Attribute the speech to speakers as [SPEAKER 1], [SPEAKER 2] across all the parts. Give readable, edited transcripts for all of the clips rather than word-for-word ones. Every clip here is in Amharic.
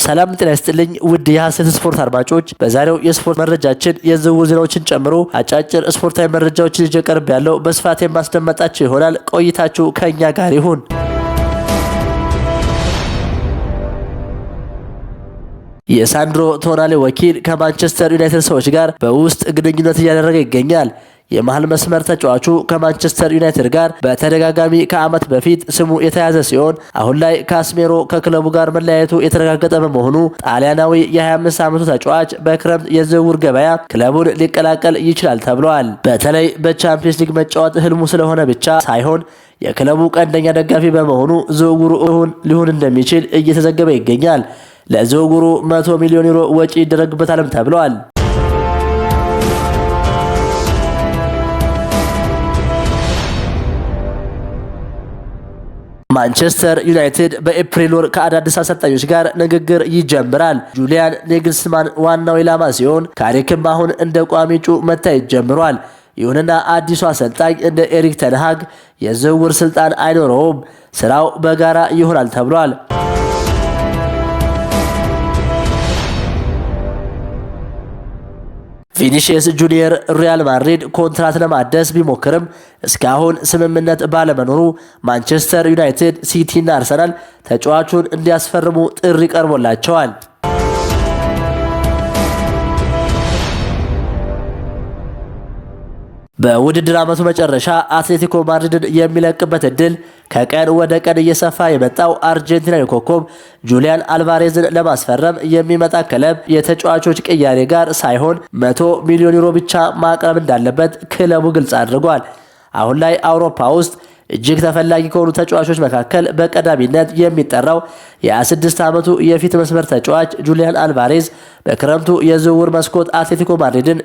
[SPEAKER 1] ሰላም ጤና ይስጥልኝ ውድ የሐሰት ስፖርት አድማጮች፣ በዛሬው የስፖርት መረጃችን የዝውውር ዜናዎችን ጨምሮ አጫጭር ስፖርታዊ መረጃዎችን ይዤ ቀርብ ያለው በስፋት የማስደምጣችሁ ይሆናል። ቆይታችሁ ከኛ ጋር ይሁን። የሳንድሮ ቶናሊ ወኪል ከማንቸስተር ዩናይትድ ሰዎች ጋር በውስጥ ግንኙነት እያደረገ ይገኛል። የመሃል መስመር ተጫዋቹ ከማንቸስተር ዩናይትድ ጋር በተደጋጋሚ ከዓመት በፊት ስሙ የተያዘ ሲሆን አሁን ላይ ካስሜሮ ከክለቡ ጋር መለያየቱ የተረጋገጠ በመሆኑ ጣሊያናዊ የ25 ዓመቱ ተጫዋች በክረምት የዝውውር ገበያ ክለቡን ሊቀላቀል ይችላል ተብሏል። በተለይ በቻምፒየንስ ሊግ መጫወት ህልሙ ስለሆነ ብቻ ሳይሆን የክለቡ ቀንደኛ ደጋፊ በመሆኑ ዝውውሩ እውን ሊሆን እንደሚችል እየተዘገበ ይገኛል። ለዝውውሩ 100 ሚሊዮን ዩሮ ወጪ ይደረግበታልም ተብሏል። ማንቸስተር ዩናይትድ በኤፕሪል ወር ከአዳዲስ አሰልጣኞች ጋር ንግግር ይጀምራል። ጁሊያን ናግልስማን ዋናው ኢላማ ሲሆን ካሪክም አሁን እንደ ቋሚ እጩ መታየት ጀምሯል። ይሁንና አዲሱ አሰልጣኝ እንደ ኤሪክ ተን ሃግ የዝውውር ስልጣን አይኖረውም። ስራው በጋራ ይሆናል ተብሏል። ቪኒሲየስ ጁኒየር ሪያል ማድሪድ ኮንትራት ለማደስ ቢሞክርም እስካሁን ስምምነት ባለመኖሩ ማንቸስተር ዩናይትድ፣ ሲቲ እና አርሰናል ተጫዋቹን እንዲያስፈርሙ ጥሪ ቀርቦላቸዋል። በውድድር ዓመቱ መጨረሻ አትሌቲኮ ማድሪድን የሚለቅበት እድል ከቀን ወደ ቀን እየሰፋ የመጣው አርጀንቲናዊ ኮከብ ጁሊያን አልቫሬዝን ለማስፈረም የሚመጣ ክለብ የተጫዋቾች ቅያሬ ጋር ሳይሆን 100 ሚሊዮን ዩሮ ብቻ ማቅረብ እንዳለበት ክለቡ ግልጽ አድርጓል። አሁን ላይ አውሮፓ ውስጥ እጅግ ተፈላጊ ከሆኑ ተጫዋቾች መካከል በቀዳሚነት የሚጠራው የ26 ዓመቱ የፊት መስመር ተጫዋች ጁሊያን አልቫሬዝ በክረምቱ የዝውውር መስኮት አትሌቲኮ ማድሪድን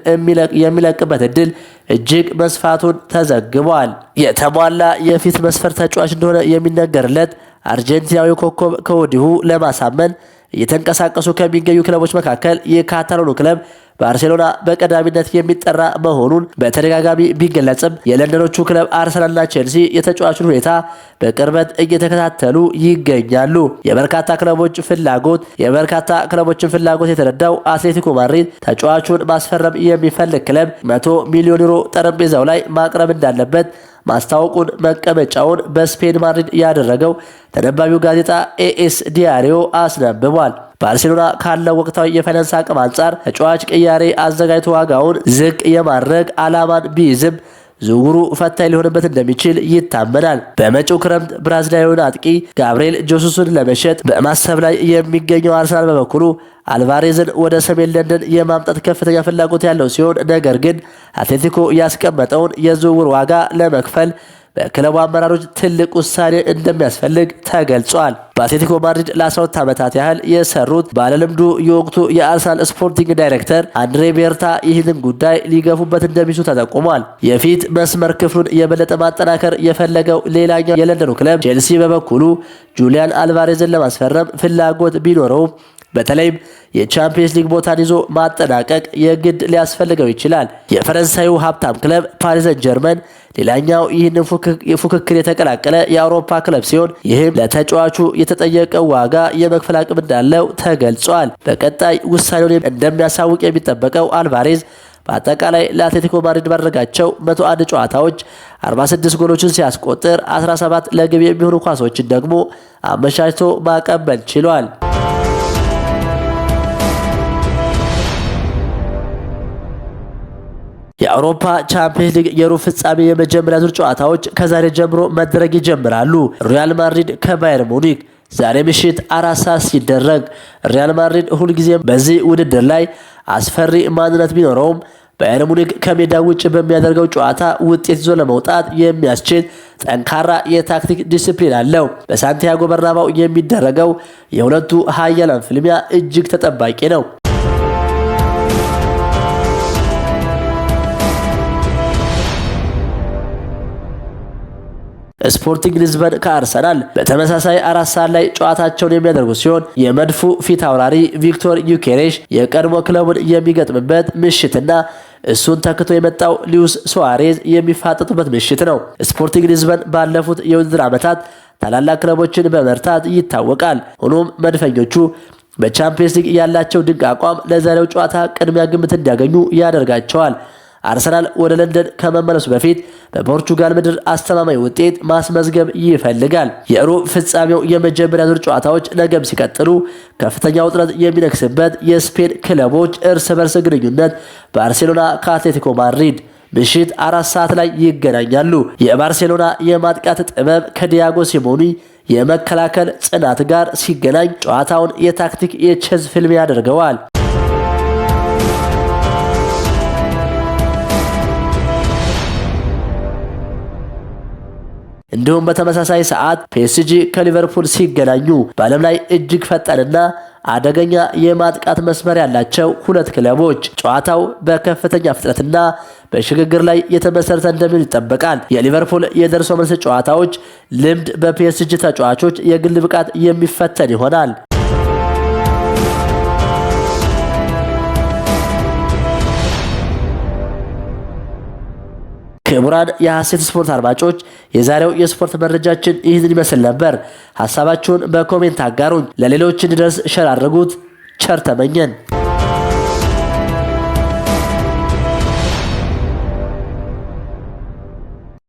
[SPEAKER 1] የሚለቅበት እድል እጅግ መስፋቱን ተዘግቧል። የተሟላ የፊት መስመር ተጫዋች እንደሆነ የሚነገርለት አርጀንቲናዊ ኮከብ ከወዲሁ ለማሳመን እየተንቀሳቀሱ ከሚገኙ ክለቦች መካከል የካታሎኑ ክለብ ባርሴሎና በቀዳሚነት የሚጠራ መሆኑን በተደጋጋሚ ቢገለጽም የለንደኖቹ ክለብ አርሰናልና ቼልሲ የተጫዋቹን ሁኔታ በቅርበት እየተከታተሉ ይገኛሉ። የበርካታ ክለቦችን ፍላጎት የተረዳው አትሌቲኮ ማድሪድ ተጫዋቹን ማስፈረም የሚፈልግ ክለብ 100 ሚሊዮን ዩሮ ጠረጴዛው ላይ ማቅረብ እንዳለበት ማስታወቁን መቀመጫውን በስፔን ማድሪድ ያደረገው ተነባቢው ጋዜጣ ኤኤስ ዲያሪዮ አስነብቧል። ባርሴሎና ካለው ወቅታዊ የፋይናንስ አቅም አንጻር ተጫዋች ቅያሬ አዘጋጅቶ ዋጋውን ዝቅ የማድረግ ዓላማን ቢይዝም ዝውውሩ ፈታኝ ሊሆንበት እንደሚችል ይታመናል። በመጪው ክረምት ብራዚላዊውን አጥቂ ጋብርኤል ጄሱስን ለመሸጥ በማሰብ ላይ የሚገኘው አርሰናል በበኩሉ አልቫሬዝን ወደ ሰሜን ለንደን የማምጣት ከፍተኛ ፍላጎት ያለው ሲሆን ነገር ግን አትሌቲኮ ያስቀመጠውን የዝውውር ዋጋ ለመክፈል በክለቡ አመራሮች ትልቅ ውሳኔ እንደሚያስፈልግ ተገልጿል። በአትሌቲኮ ማድሪድ ለ12 ዓመታት ያህል የሰሩት ባለልምዱ የወቅቱ የአርሰናል ስፖርቲንግ ዳይሬክተር አንድሬ ቤርታ ይህንን ጉዳይ ሊገፉበት እንደሚችሉ ተጠቁሟል። የፊት መስመር ክፍሉን የበለጠ ማጠናከር የፈለገው ሌላኛው የለንደኑ ክለብ ቼልሲ በበኩሉ ጁሊያን አልቫሬዝን ለማስፈረም ፍላጎት ቢኖረውም በተለይም የቻምፒየንስ ሊግ ቦታን ይዞ ማጠናቀቅ የግድ ሊያስፈልገው ይችላል። የፈረንሳዩ ሀብታም ክለብ ፓሪስ ሰን ጀርመን ሌላኛው ይህንን ፉክክር የተቀላቀለ የአውሮፓ ክለብ ሲሆን ይህም ለተጫዋቹ የተጠየቀው ዋጋ የመክፈል አቅም እንዳለው ተገልጿል። በቀጣይ ውሳኔውን እንደሚያሳውቅ የሚጠበቀው አልቫሬዝ በአጠቃላይ ለአትሌቲኮ ማድሪድ ባደረጋቸው 101 ጨዋታዎች 46 ጎሎችን ሲያስቆጥር 17 ለግብ የሚሆኑ ኳሶችን ደግሞ አመቻችቶ ማቀበል ችሏል። የአውሮፓ ቻምፒየንስ ሊግ የሩብ ፍጻሜ የመጀመሪያ ዙር ጨዋታዎች ከዛሬ ጀምሮ መደረግ ይጀምራሉ። ሪያል ማድሪድ ከባየር ሙኒክ ዛሬ ምሽት 4 ሰዓት ሲደረግ ሪያል ማድሪድ ሁልጊዜም በዚህ ውድድር ላይ አስፈሪ ማንነት ቢኖረውም ባየር ሙኒክ ከሜዳ ውጭ በሚያደርገው ጨዋታ ውጤት ይዞ ለመውጣት የሚያስችል ጠንካራ የታክቲክ ዲሲፕሊን አለው። በሳንቲያጎ በርናባው የሚደረገው የሁለቱ ኃያላን ፍልሚያ እጅግ ተጠባቂ ነው። ስፖርቲንግ ሊዝበን ከአርሰናል በተመሳሳይ 4 ሰዓት ላይ ጨዋታቸውን የሚያደርጉ ሲሆን የመድፉ ፊት አውራሪ ቪክቶር ዩኬሬሽ የቀድሞ ክለቡን የሚገጥምበት ምሽትና እሱን ተክቶ የመጣው ሉዊስ ሱዋሬዝ የሚፋጠጡበት ምሽት ነው። ስፖርቲንግ ሊዝበን ባለፉት የውድድር ዓመታት ታላላቅ ክለቦችን በመርታት ይታወቃል። ሆኖም መድፈኞቹ በቻምፒየንስ ሊግ ያላቸው ድንቅ አቋም ለዛሬው ጨዋታ ቅድሚያ ግምት እንዲያገኙ ያደርጋቸዋል። አርሰናል ወደ ለንደን ከመመለሱ በፊት በፖርቹጋል ምድር አስተማማኝ ውጤት ማስመዝገብ ይፈልጋል። የሩብ ፍጻሜው የመጀመሪያ ዙር ጨዋታዎች ነገም ሲቀጥሉ ከፍተኛ ውጥረት የሚነክስበት የስፔን ክለቦች እርስ በርስ ግንኙነት ባርሴሎና ከአትሌቲኮ ማድሪድ ምሽት 4 ሰዓት ላይ ይገናኛሉ። የባርሴሎና የማጥቃት ጥበብ ከዲያጎ ሲሞኒ የመከላከል ጽናት ጋር ሲገናኝ ጨዋታውን የታክቲክ የቼዝ ፊልም ያደርገዋል። እንዲሁም በተመሳሳይ ሰዓት ፒኤስጂ ከሊቨርፑል ሲገናኙ በዓለም ላይ እጅግ ፈጣንና አደገኛ የማጥቃት መስመር ያላቸው ሁለት ክለቦች ጨዋታው በከፍተኛ ፍጥነትና በሽግግር ላይ የተመሰረተ እንደሚሆን ይጠበቃል። የሊቨርፑል የደርሶ መልስ ጨዋታዎች ልምድ በፒኤስጂ ተጫዋቾች የግል ብቃት የሚፈተን ይሆናል። ክቡራን የሐሴት ስፖርት አድማጮች የዛሬው የስፖርት መረጃችን ይህንን ይመስል ነበር። ሐሳባችሁን በኮሜንት አጋሩኝ። ለሌሎች እንዲደርስ ሸር አድርጉት። ቸር ተመኘን።